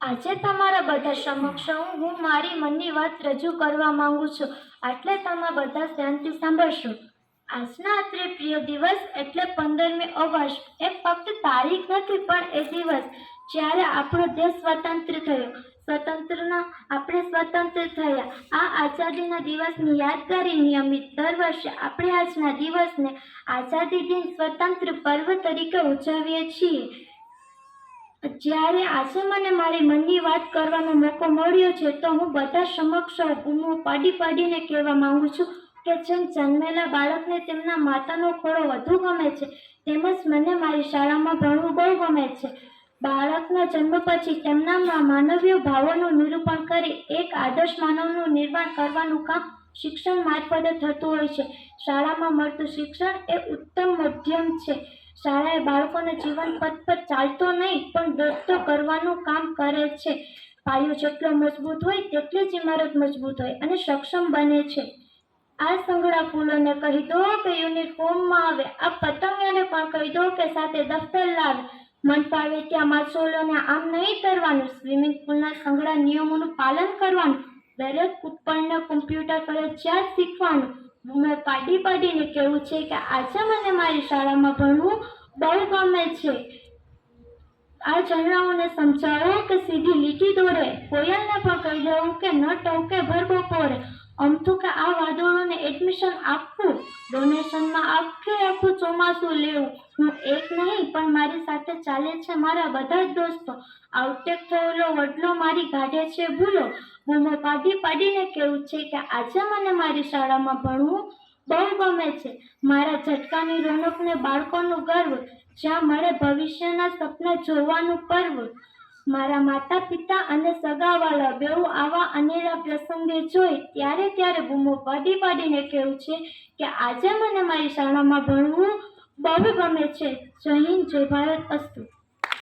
આજે તમારા બધા સમક્ષ હું મારી મનની વાત રજૂ કરવા માંગુ છું, એટલે તમે બધા શાંતિ સાંભળશો. આજના અત્રે પ્રિય દિવસ એટલે 15મી ઓગસ્ટ. એ ફક્ત તારીખ નથી, પણ એ દિવસ જ્યારે આપણો દેશ સ્વતંત્ર થયો. આપણે સ્વતંત્ર થયા. આ આઝાદીના દિવસની યાદગારી નિયમિત દર વર્ષે આપણે આજના દિવસને આઝાદી દિન સ્વતંત્ર પર્વ તરીકે ઉજવીએ છીએ. જ્યારે આજે મને મારી મનની વાત કરવાનો મોકો મળ્યો છે, તો હું બધા સમક્ષ બૂમો પાડીને કહેવા માંગુ છું કે જેમ જન્મેલા બાળકને તેમના માતાનો ખોળો વધુ ગમે છે, તેમજ મને મારી શાળામાં ભણવું બહુ ગમે છે. બાળકના જન્મ પછી તેમનામાં માનવીય ભાવોનું નિરૂપણ કરી એક આદર્શ માનવનું નિર્માણ કરવાનું કામ શિક્ષણ મારફતે થતું હોય છે. શાળામાં મળતું શિક્ષણ એ ઉત્તમ માધ્યમ છે. શાળા એ બાળકોને જીવન પથ પર ચાલતો નહીં, પણ દોડતો કરવાનું કામ કરે છે. પાયો જેટલો મજબૂત હોય તેટલી જ ઇમારત મજબૂત હોય અને સક્ષમ બને છે. આ સંગડા ફૂલોને કહી દો કે યુનિફોર્મમાં આવે. આ પતંગિયાને પણ કહી દો કે સાથે દફતર લાવે. મન ફાવે ત્યાં માછલીઓને આમ નહીં તરવાનું. સ્વિમિંગ પુલના સંગડા નિયમોનું પાલન કરવાનું. દરેક ઉપકરણને કોમ્પ્યુટર ફરજિયાત શીખવાનું. મેં પાડીને કહેવું છે કે આજે મને મારી શાળામાં ભણવું બહુ ગમે છે. આ ઝરણાઓને સમજાવો કે સીધી લીટી દોરે. કોયલને પણ કહી દઉં કે ન ટવકે ભર બપોરે. અમથું કે આ વાદળોને એડમિશન આપવું. ડોનેશનમાં આખું ચોમાસું લેવું. હું એક નહીં, પણ મારી સાથે ચાલે છે મારા બધા જ દોસ્તો. આઉટેક થયેલો વડલો મારી ગાઢે છે ભૂલો. બૂમો પાડીને કહેવું છે કે આજે મને મારી શાળામાં ભણવું બહુ ગમે છે. મારા ઝટકાની રોનકને બાળકોનું ગર્વ. જ્યાં મળે ભવિષ્યના સપના જોવાનું પર્વ. મારા માતા પિતા અને સગાવાલા બેઉ આવા અનેરા પ્રસંગે જોઈ ત્યારે બૂમો પાડીને કહેવું છે કે આજે મને મારી શાળામાં ભણવું બહુ ગમે છે. જય હિન્દ, જય ભારત, અસ્તુ.